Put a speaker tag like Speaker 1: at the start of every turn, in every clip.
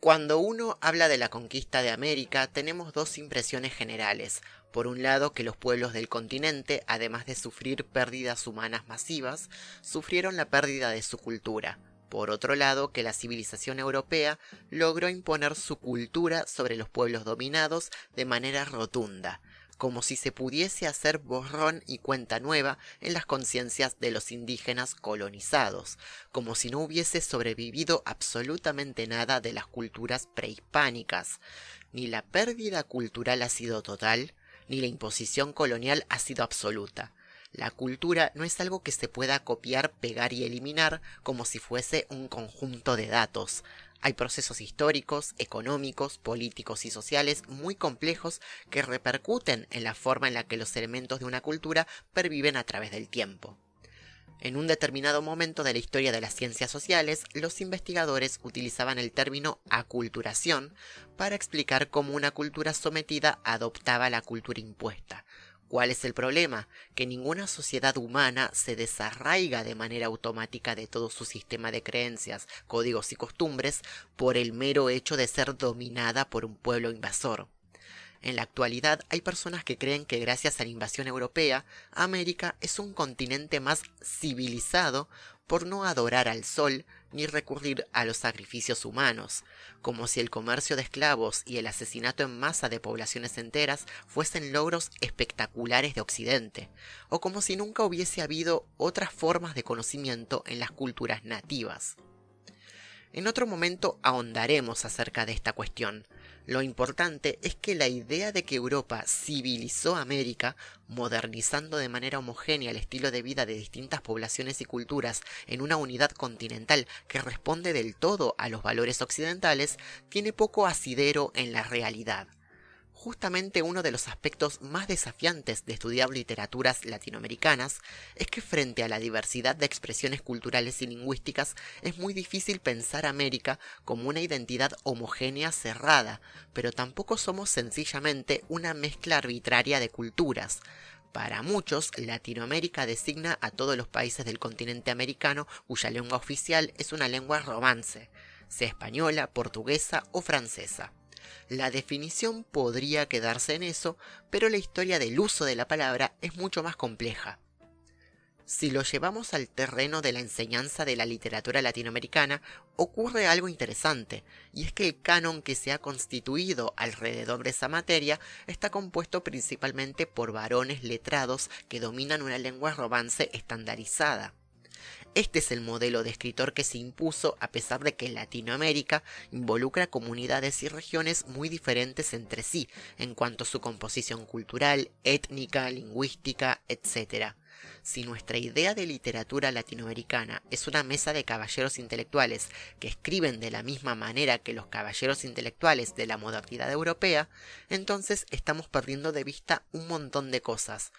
Speaker 1: Cuando uno habla de la conquista de América, tenemos dos impresiones generales. Por un lado, que los pueblos del continente, además de sufrir pérdidas humanas masivas, sufrieron la pérdida de su cultura. Por otro lado, que la civilización europea logró imponer su cultura sobre los pueblos dominados de manera rotunda, como si se pudiese hacer borrón y cuenta nueva en las conciencias de los indígenas colonizados, como si no hubiese sobrevivido absolutamente nada de las culturas prehispánicas. Ni la pérdida cultural ha sido total, ni la imposición colonial ha sido absoluta. La cultura no es algo que se pueda copiar, pegar y eliminar como si fuese un conjunto de datos. Hay procesos históricos, económicos, políticos y sociales muy complejos que repercuten en la forma en la que los elementos de una cultura perviven a través del tiempo. En un determinado momento de la historia de las ciencias sociales, los investigadores utilizaban el término aculturación para explicar cómo una cultura sometida adoptaba la cultura impuesta. ¿Cuál es el problema? Que ninguna sociedad humana se desarraiga de manera automática de todo su sistema de creencias, códigos y costumbres por el mero hecho de ser dominada por un pueblo invasor. En la actualidad hay personas que creen que gracias a la invasión europea, América es un continente más civilizado por no adorar al sol ni recurrir a los sacrificios humanos, como si el comercio de esclavos y el asesinato en masa de poblaciones enteras fuesen logros espectaculares de Occidente, o como si nunca hubiese habido otras formas de conocimiento en las culturas nativas. En otro momento ahondaremos acerca de esta cuestión. Lo importante es que la idea de que Europa civilizó América, modernizando de manera homogénea el estilo de vida de distintas poblaciones y culturas en una unidad continental que responde del todo a los valores occidentales, tiene poco asidero en la realidad. Justamente uno de los aspectos más desafiantes de estudiar literaturas latinoamericanas es que frente a la diversidad de expresiones culturales y lingüísticas es muy difícil pensar América como una identidad homogénea cerrada, pero tampoco somos sencillamente una mezcla arbitraria de culturas. Para muchos, Latinoamérica designa a todos los países del continente americano cuya lengua oficial es una lengua romance, sea española, portuguesa o francesa. La definición podría quedarse en eso, pero la historia del uso de la palabra es mucho más compleja. Si lo llevamos al terreno de la enseñanza de la literatura latinoamericana, ocurre algo interesante, y es que el canon que se ha constituido alrededor de esa materia está compuesto principalmente por varones letrados que dominan una lengua romance estandarizada. Este es el modelo de escritor que se impuso a pesar de que Latinoamérica involucra comunidades y regiones muy diferentes entre sí en cuanto a su composición cultural, étnica, lingüística, etc. Si nuestra idea de literatura latinoamericana es una mesa de caballeros intelectuales que escriben de la misma manera que los caballeros intelectuales de la modernidad europea, entonces estamos perdiendo de vista un montón de cosas.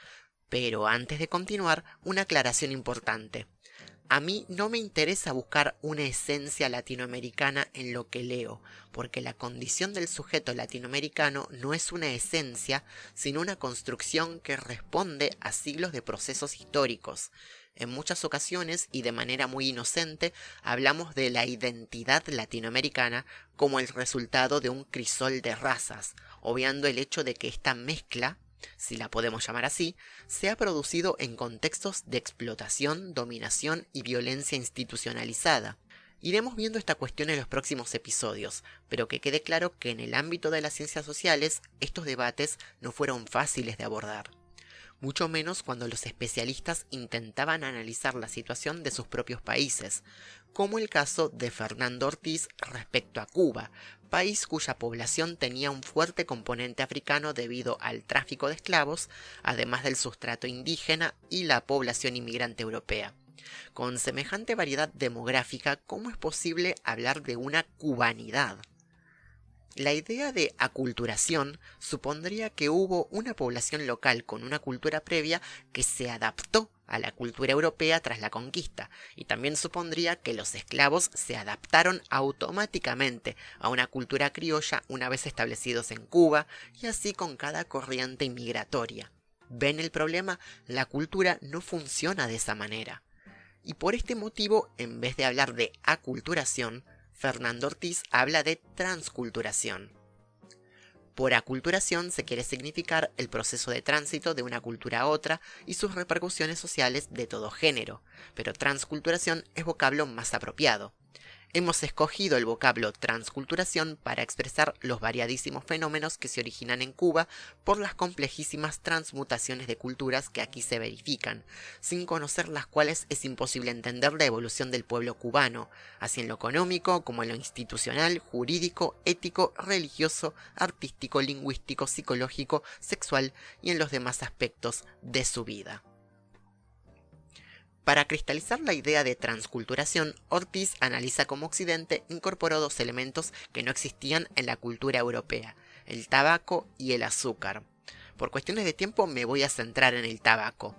Speaker 1: Pero antes de continuar, una aclaración importante. A mí no me interesa buscar una esencia latinoamericana en lo que leo, porque la condición del sujeto latinoamericano no es una esencia, sino una construcción que responde a siglos de procesos históricos. En muchas ocasiones, y de manera muy inocente, hablamos de la identidad latinoamericana como el resultado de un crisol de razas, obviando el hecho de que esta mezcla, si la podemos llamar así, se ha producido en contextos de explotación, dominación y violencia institucionalizada. Iremos viendo esta cuestión en los próximos episodios, pero que quede claro que en el ámbito de las ciencias sociales estos debates no fueron fáciles de abordar, mucho menos cuando los especialistas intentaban analizar la situación de sus propios países, como el caso de Fernando Ortiz respecto a Cuba, país cuya población tenía un fuerte componente africano debido al tráfico de esclavos, además del sustrato indígena y la población inmigrante europea. Con semejante variedad demográfica, ¿cómo es posible hablar de una cubanidad? La idea de aculturación supondría que hubo una población local con una cultura previa que se adaptó a la cultura europea tras la conquista, y también supondría que los esclavos se adaptaron automáticamente a una cultura criolla una vez establecidos en Cuba, y así con cada corriente inmigratoria. ¿Ven el problema? La cultura no funciona de esa manera. Y por este motivo, en vez de hablar de aculturación, Fernando Ortiz habla de transculturación. Por aculturación se quiere significar el proceso de tránsito de una cultura a otra y sus repercusiones sociales de todo género, pero transculturación es vocablo más apropiado. Hemos escogido el vocablo transculturación para expresar los variadísimos fenómenos que se originan en Cuba por las complejísimas transmutaciones de culturas que aquí se verifican, sin conocer las cuales es imposible entender la evolución del pueblo cubano, así en lo económico como en lo institucional, jurídico, ético, religioso, artístico, lingüístico, psicológico, sexual y en los demás aspectos de su vida. Para cristalizar la idea de transculturación, Ortiz analiza cómo Occidente incorporó dos elementos que no existían en la cultura europea, el tabaco y el azúcar. Por cuestiones de tiempo me voy a centrar en el tabaco.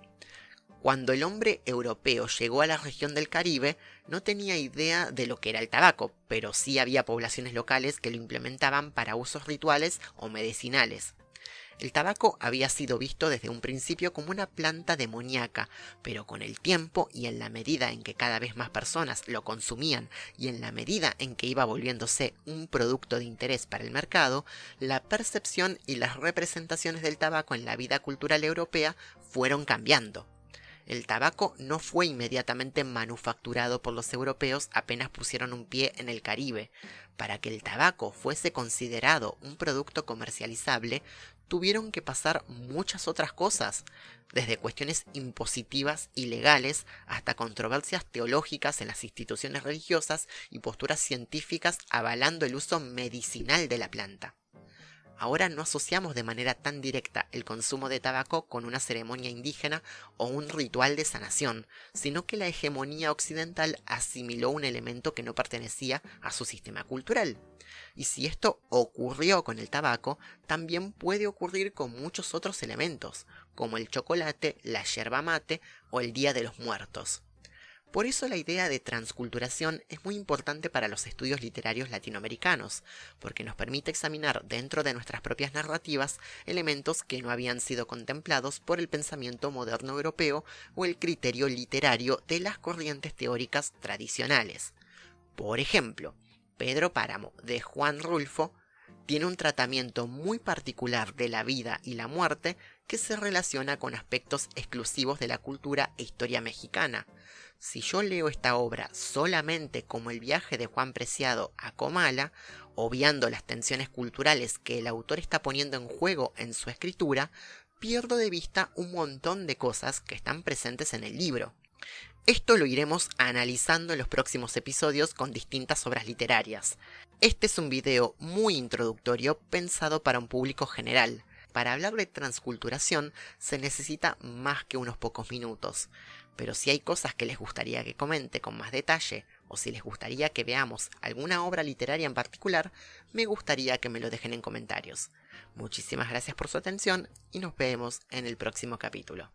Speaker 1: Cuando el hombre europeo llegó a la región del Caribe, no tenía idea de lo que era el tabaco, pero sí había poblaciones locales que lo implementaban para usos rituales o medicinales. El tabaco había sido visto desde un principio como una planta demoníaca, pero con el tiempo y en la medida en que cada vez más personas lo consumían y en la medida en que iba volviéndose un producto de interés para el mercado, la percepción y las representaciones del tabaco en la vida cultural europea fueron cambiando. El tabaco no fue inmediatamente manufacturado por los europeos apenas pusieron un pie en el Caribe. Para que el tabaco fuese considerado un producto comercializable, tuvieron que pasar muchas otras cosas, desde cuestiones impositivas y legales hasta controversias teológicas en las instituciones religiosas y posturas científicas avalando el uso medicinal de la planta. Ahora no asociamos de manera tan directa el consumo de tabaco con una ceremonia indígena o un ritual de sanación, sino que la hegemonía occidental asimiló un elemento que no pertenecía a su sistema cultural. Y si esto ocurrió con el tabaco, también puede ocurrir con muchos otros elementos, como el chocolate, la yerba mate o el Día de los Muertos. Por eso la idea de transculturación es muy importante para los estudios literarios latinoamericanos, porque nos permite examinar dentro de nuestras propias narrativas elementos que no habían sido contemplados por el pensamiento moderno europeo o el criterio literario de las corrientes teóricas tradicionales. Por ejemplo, Pedro Páramo, de Juan Rulfo, tiene un tratamiento muy particular de la vida y la muerte que se relaciona con aspectos exclusivos de la cultura e historia mexicana. Si yo leo esta obra solamente como el viaje de Juan Preciado a Comala, obviando las tensiones culturales que el autor está poniendo en juego en su escritura, pierdo de vista un montón de cosas que están presentes en el libro. Esto lo iremos analizando en los próximos episodios con distintas obras literarias. Este es un video muy introductorio pensado para un público general. Para hablar de transculturación se necesita más que unos pocos minutos, pero si hay cosas que les gustaría que comente con más detalle o si les gustaría que veamos alguna obra literaria en particular, me gustaría que me lo dejen en comentarios. Muchísimas gracias por su atención y nos vemos en el próximo capítulo.